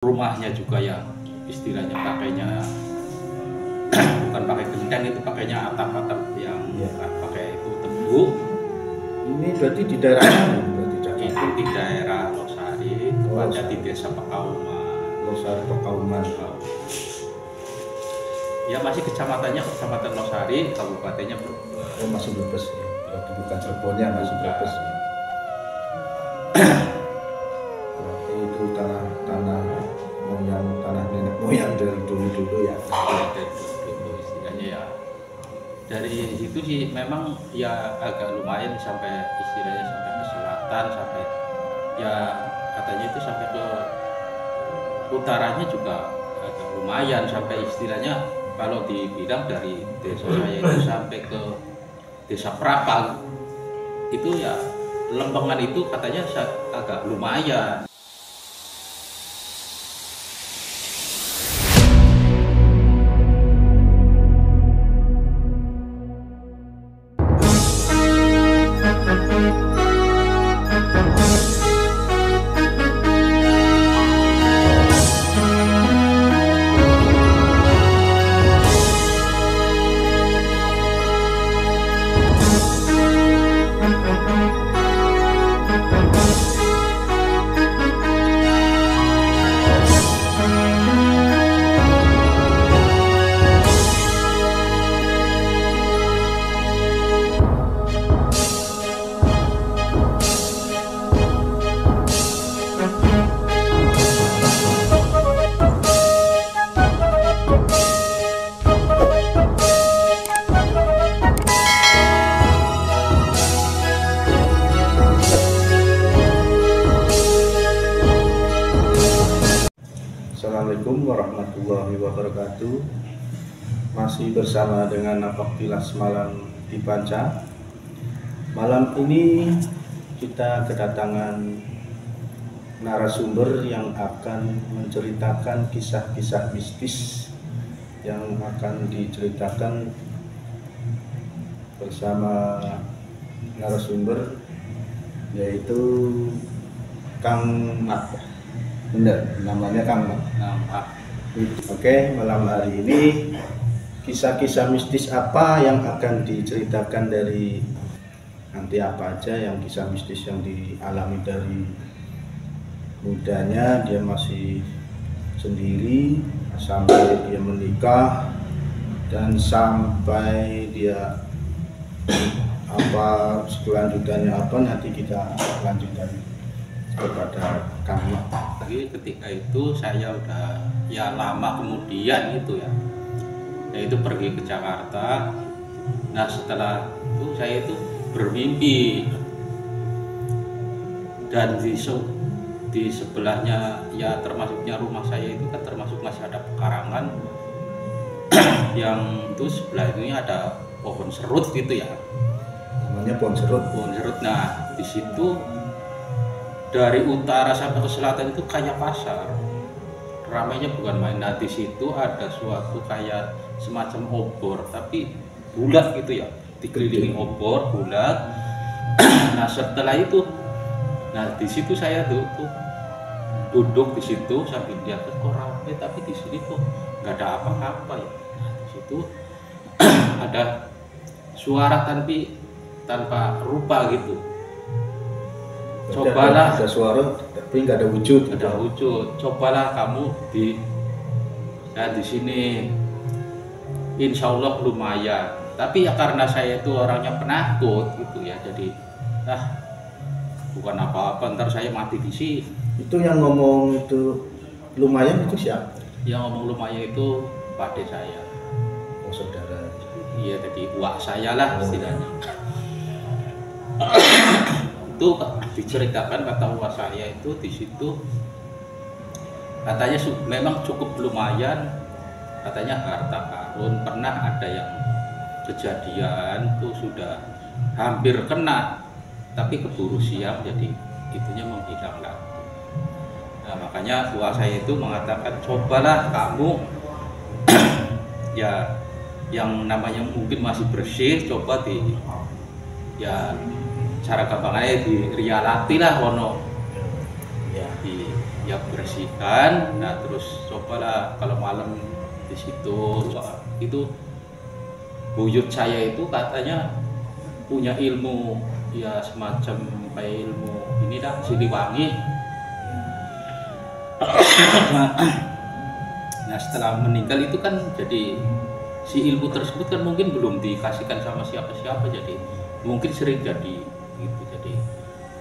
rumahnya juga ya istilahnya pakainya bukan pakai genteng, itu pakainya atap-atap yang pakai itu tebu. Ini berarti di daerah mana? Berarti itu di daerah Losari, tepatnya di desa Pekauman. Losari Pekauman. Ya masih kecamatannya kecamatan Losari, kabupatennya Brebes. Oh, masih Brebes ya. Berarti bukan Cirebonnya, masih Brebes. Ya. Berarti itu tanah nenek moyang dari dulu ya. Dari dulu istilahnya ya. Dari situ sih memang ya agak lumayan sampai istilahnya sampai ke selatan, sampai ya katanya itu sampai ke utaranya juga agak lumayan, sampai istilahnya kalau dibilang dari desa saya itu sampai ke desa Prapal itu ya lempengan itu katanya agak lumayan. Assalamualaikum warahmatullahi wabarakatuh. Masih bersama dengan Napak Tilas Malam di Panca. Malam ini kita kedatangan narasumber yang akan menceritakan kisah-kisah mistis yang akan diceritakan bersama narasumber, yaitu Kang Mat. Benar, namanya Kang Mat. Oke, malam hari ini kisah-kisah mistis apa yang akan diceritakan dari nanti, apa aja yang kisah mistis yang dialami dari mudanya dia masih sendiri sampai dia menikah dan sampai dia apa selanjutnya apa, nanti kita lanjutkan kepada kami. Jadi ketika itu saya udah ya lama kemudian itu ya itu pergi ke Jakarta. Nah setelah itu saya itu bermimpi, dan di sebelahnya ya termasuknya rumah saya itu kan termasuk masih ada pekarangan yang itu sebelah itu ada pohon serut gitu ya, namanya pohon serut. Nah di situ dari utara sampai ke selatan itu kayak pasar, ramainya bukan main. Nah di situ ada suatu kayak semacam obor tapi bulat gitu ya, dikelilingi obor bulat. Nah setelah itu, nah di situ saya tuh duduk di situ sambil lihat kok ramai, tapi di sini kok nggak ada apa-apa ya. Nah di situ ada suara tapi tanpa rupa gitu. Cobalah, ada suara tapi nggak ada wujud. Ada wujud. Cobalah kamu di sini, insya Allah lumayan. Tapi ya karena saya itu orangnya penakut gitu ya, jadi bukan apa-apa, ntar saya mati di sini. Itu yang ngomong itu lumayan itu siapa? Yang ngomong lumayan itu pade saya. Oh saudara. Iya, jadi uak saya lah istilahnya. Itu diceritakan kata uak saya itu di situ katanya memang cukup lumayan, katanya harta karun. Pernah ada yang kejadian tuh sudah hampir kena tapi keburu siang, jadi itunya menghilang lagi. Nah makanya uak saya itu mengatakan cobalah kamu ya yang namanya mungkin masih bersih, coba ya cara gampangnya di rialati lah wono ya, ya bersihkan. Nah terus cobalah kalau malam di situ. Itu buyut saya itu katanya punya ilmu ya semacam kayak ilmu ini dah Siliwangi. Nah setelah meninggal itu kan jadi si ilmu tersebut kan mungkin belum dikasihkan sama siapa-siapa, jadi mungkin sering jadi gitu. Jadi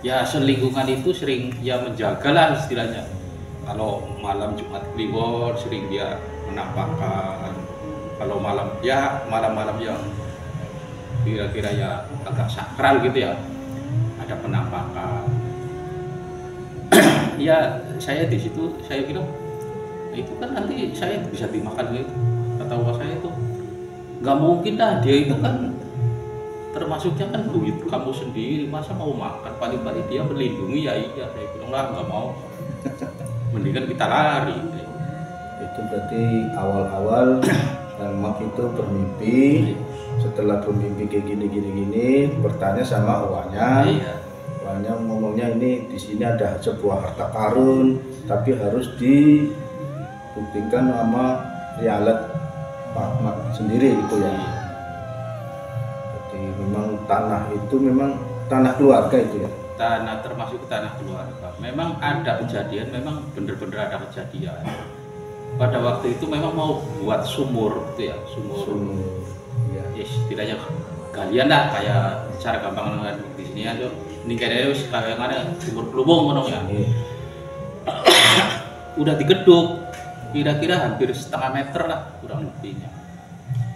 ya selingkungan itu sering ya menjagalah istilahnya. Kalau malam Jumat Kliwon sering dia menampakkan, kalau malam ya malam-malam yang kira-kira ya agak sakral gitu ya ada penampakan. Ya saya di situ saya bilang itu kan nanti saya bisa dimakan gitu. Kata bapak saya itu nggak mungkin dah, dia itu kan termasuknya kan duit kamu sendiri, masa mau makan, paling-paling dia melindungi. Ya iya, saya bilang lah nggak mau, mendingan kita lari. Itu berarti awal-awal Kang Mak itu bermimpi. Setelah bermimpi kayak gini bertanya sama Wanya. Iya. Wanya ngomongnya ini di sini ada sebuah harta karun, tapi harus dibuktikan sama rialet Pak Mak sendiri gitu ya. Jadi memang tanah itu memang tanah keluarga itu ya. Tanah termasuk tanah keluarga. Memang ada kejadian, memang bener-bener ada kejadian. Pada waktu itu memang mau buat sumur gitu ya, sumur. Ya. Ya istilahnya galian lah, kayak cara gampang di sini aja. Ini kayaknya kayak mana sumur pelubung ngono ya. Udah digeduk, kira-kira hampir setengah meter lah kurang lebihnya.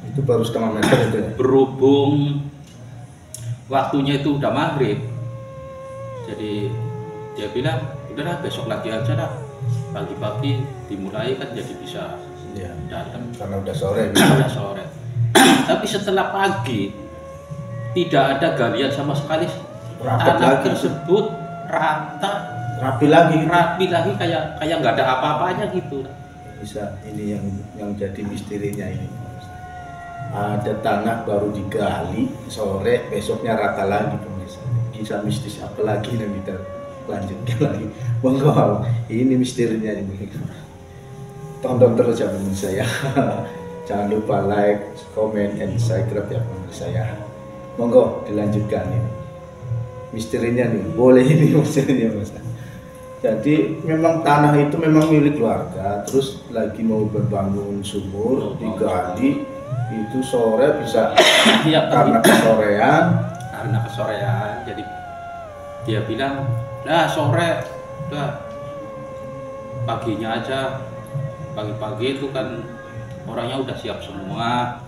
Itu baru setengah meter itu ya. Berhubung waktunya itu udah maghrib, jadi dia bilang udahlah besok lagi aja lah, pagi-pagi dimulai kan jadi bisa Ya. datang. Karena udah sore. Udah sore. Tapi setelah pagi tidak ada galian sama sekali. Rapat Tanah lagi. tersebut rata, Rapi lagi. rapi lagi, kayak nggak ada apa-apanya gitu. Bisa ini yang jadi misterinya ini. Ada tanah baru digali sore, besoknya rata lagi pemirsa. Kisah mistis apa lagi yang kita lanjutkan lagi. Monggo, ini misterinya ini. Tonton terus ya pemirsa ya. Jangan lupa like, comment, and subscribe ya pemirsa ya. Monggo dilanjutkan ini. Misterinya nih, boleh ini misterinya pemirsa. Jadi memang tanah itu memang milik keluarga, terus lagi mau berbangun sumur, digali, itu sore bisa Ya, karena kesorean. karena kesorean, jadi dia bilang, nah sore, udah paginya aja, pagi-pagi itu kan orangnya udah siap semua.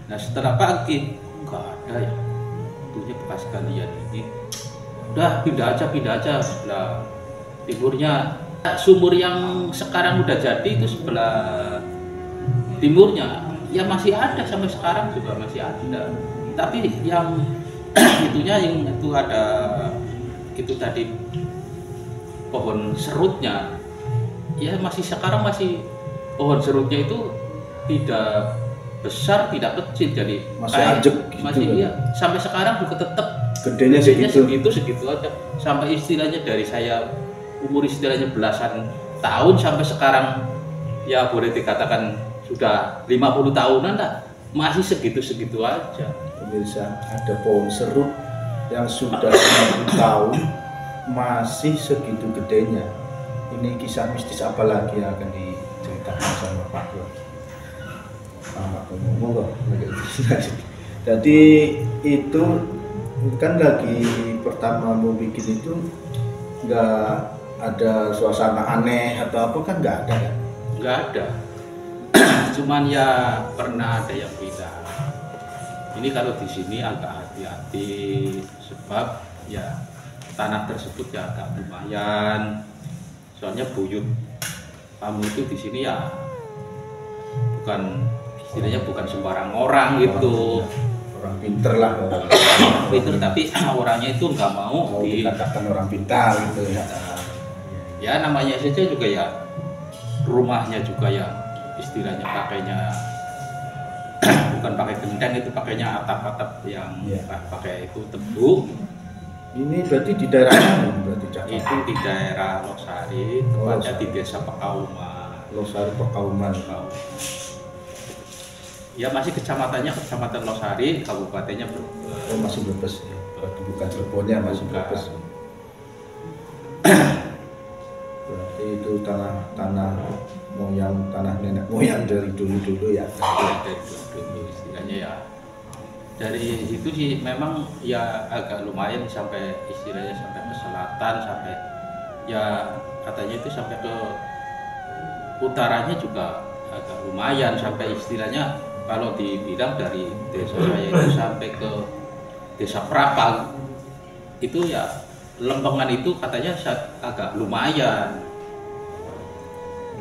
Nah setelah pagi nggak ada ya, tentunya bekas galian ini. Udah pindah aja sebelah timurnya. Sumur yang sekarang udah jadi itu sebelah timurnya ya masih ada, sampai sekarang juga masih ada. Tapi yang itunya yang itu ada itu tadi pohon serutnya ya masih sekarang masih pohon serutnya itu tidak besar tidak kecil, jadi Masih kayak ajek gitu masih kan? iya sampai sekarang juga tetap Gedenya segitu aja, sampai istilahnya dari saya umur istilahnya belasan tahun sampai sekarang ya boleh dikatakan sudah 50 tahunan lah, masih segitu aja. Pemirsa, ada pohon serut yang sudah 50 tahun masih segitu gedenya. Ini kisah mistis apa lagi yang akan diceritakan sama Pak Gua? Pak Gua, jadi itu kan lagi pertama mau bikin itu nggak ada suasana aneh atau apa kan nggak ada kan? Nggak ada. Cuman ya pernah ada yang bilang ini kalau di sini agak hati-hati sebab ya tanah tersebut ya agak lumayan, soalnya buyut kamu itu di sini ya bukan istilahnya bukan sembarang orang gitu. Orang pinter lah, orang Pinter tapi orangnya itu nggak mau dikatakan orang pintar gitu ya. Ya namanya saja juga ya rumahnya juga ya istilahnya pakainya bukan pakai genteng, itu pakainya atap-atap yang pakai itu tebu. Ini berarti di daerah mana berarti Cak? Itu di daerah Losari, tepatnya di Losari. Desa Pekauman. Losari Pekauman. Ya masih kecamatannya Kecamatan Losari, kabupatennya Brebes. Oh masih Brebes ya. Berarti bukan Cirebonnya masih Bukan. Brebes. Berarti itu tanah nenek moyang dari dulu ya. Ya, dari dulu istilahnya ya. Dari itu sih memang ya agak lumayan sampai istilahnya sampai ke selatan, sampai ya katanya itu sampai ke utaranya juga agak lumayan, sampai istilahnya kalau dibilang dari desa saya itu sampai ke desa Prapal itu ya lempengan itu katanya agak lumayan.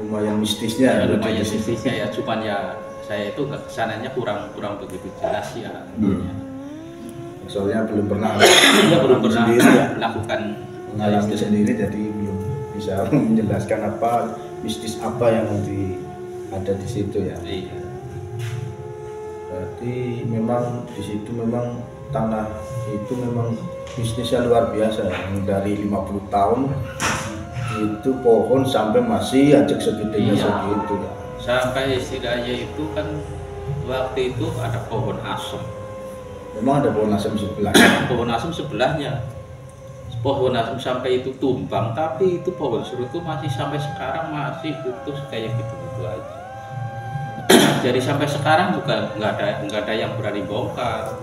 Lumayan mistisnya. Ya, berarti lumayan di situ. bisnisnya ya, cuman ya saya itu kesananya kurang begitu jelas ya. Soalnya belum pernah Dia belum pernah sendiri ya. melakukan Mengalami sendiri, jadi belum bisa menjelaskan apa mistis apa yang ada di situ ya. Iya. Berarti memang di situ memang tanah itu memang bisnisnya luar biasa. Yang dari 50 tahun itu pohon sampai masih ajak segedenya Iya. segitu ya. Sampai istilahnya itu kan waktu itu ada pohon asem. Memang ada pohon asam sebelah. Pohon asem sebelahnya. Pohon asem sampai itu tumbang, tapi itu pohon serut itu masih sampai sekarang masih utuh kayak gitu aja. Jadi sampai sekarang juga nggak ada yang berani bongkar.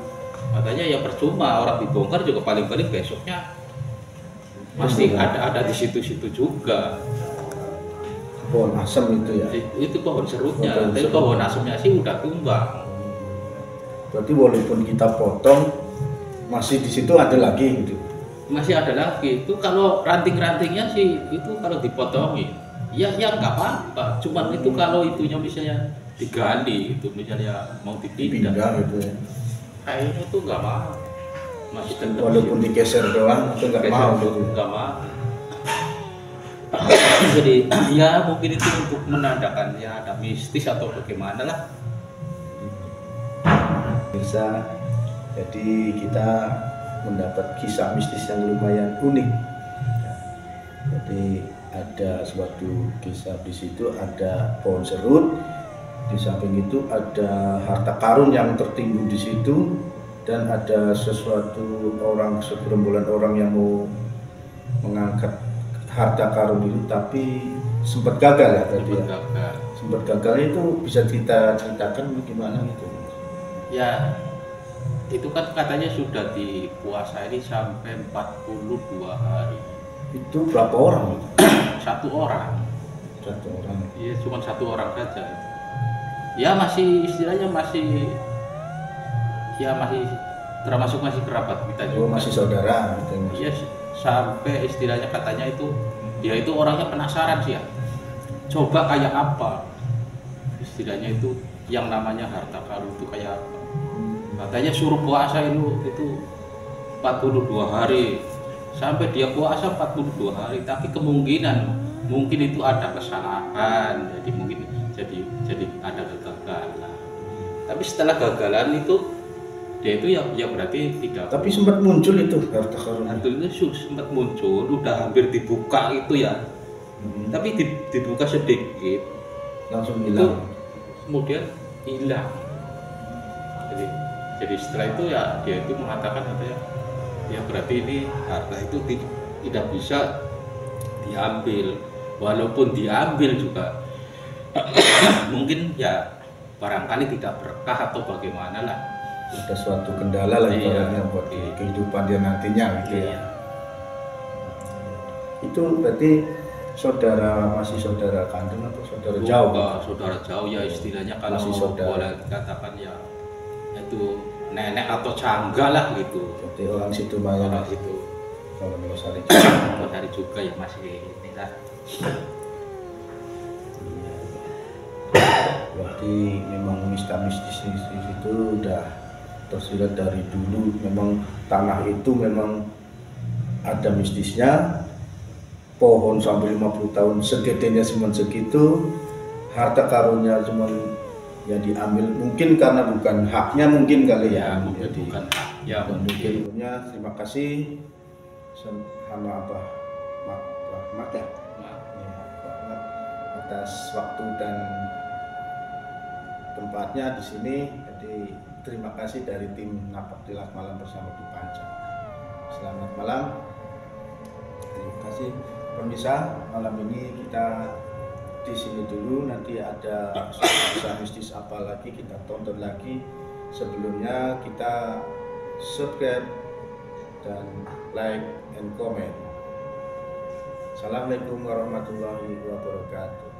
Katanya ya percuma, orang dibongkar juga paling-paling besoknya pasti ada di situ-situ juga. Pohon asam itu ya. Itu pohon serutnya, Pohon tapi serut. pohon asemnya sih udah tumbang. Berarti walaupun kita potong masih di situ ada lagi gitu. Masih ada lagi itu, kalau ranting-rantingnya sih itu kalau dipotongin ya nggak apa-apa, cuman itu kalau itunya misalnya digali itu misalnya mau dipindah Pindah gitu ya. kayaknya tuh nggak mau, masih tetap Walaupun digeser doang itu nggak mau gitu. nggak mau. Jadi ya mungkin itu untuk menandakan ya ada mistis atau bagaimana lah. Bisa, jadi kita mendapat kisah mistis yang lumayan unik. Jadi ada suatu kisah di situ, ada pohon serut, di samping itu ada harta karun yang tertimbun di situ, dan ada sesuatu orang, segerombolan orang yang mau mengangkat harta karun itu, tapi sempat gagal ya tadi ya. Gagal. Sempat gagal itu bisa kita ceritakan bagaimana gitu? Ya itu kan katanya sudah dipuasain sampai 42 hari. Itu berapa orang? Satu orang. Satu orang. Iya, cuma satu orang saja. Ya masih istilahnya masih termasuk masih kerabat kita juga. Oh, masih saudara gitu. Iya, sampai istilahnya katanya itu dia itu orangnya penasaran sih ya. Coba kayak apa? Istilahnya itu yang namanya harta karun itu kayak apa? Katanya suruh puasa itu 42 hari. Sampai dia puasa 42 hari, tapi kemungkinan mungkin itu ada kesalahan, jadi mungkin jadi ada kegagalan. Tapi setelah gagalan itu dia itu ya berarti tidak. Tapi sempat muncul itu harta karun. Hantu itu sempat muncul, udah hampir dibuka itu ya. Tapi dibuka sedikit, Langsung itu hilang. kemudian hilang. Jadi setelah itu ya dia itu mengatakan katanya ya berarti ini harta itu tidak bisa diambil, walaupun diambil juga mungkin ya barangkali tidak berkah atau bagaimana lah. Ada suatu kendala lah Iya. ibaratnya buat kehidupan dia nantinya gitu ya. Iya. Itu berarti masih saudara kandung atau saudara jauh? Saudara jauh ya istilahnya, kalau Masih saudara. boleh dikatakan ya itu nenek atau cangga lah gitu. Jadi orang situ banyak Kalau itu kalau Losari. Losari juga ya masih ini lah. Berarti memang mistis itu udah tersirat dari dulu. Memang tanah itu memang ada mistisnya. Pohon sampai 50 tahun segedenya cuma segitu, harta karunnya cuma ya diambil, mungkin karena bukan haknya mungkin kali ya. Ya mungkin Jadi, bukan ya dan mungkin. mungkin terima kasih sama Abah Ahmad ya, Nah, ya, Abah Ahmad, atas waktu dan tempatnya di sini. Jadi terima kasih dari tim Napaktilas Malam bersama Dipanca. Selamat malam. Terima kasih pemirsa. Malam ini kita di sini dulu. Nanti ada kisah mistis apa lagi kita tonton lagi. Sebelumnya kita subscribe dan like and comment. Assalamualaikum warahmatullahi wabarakatuh.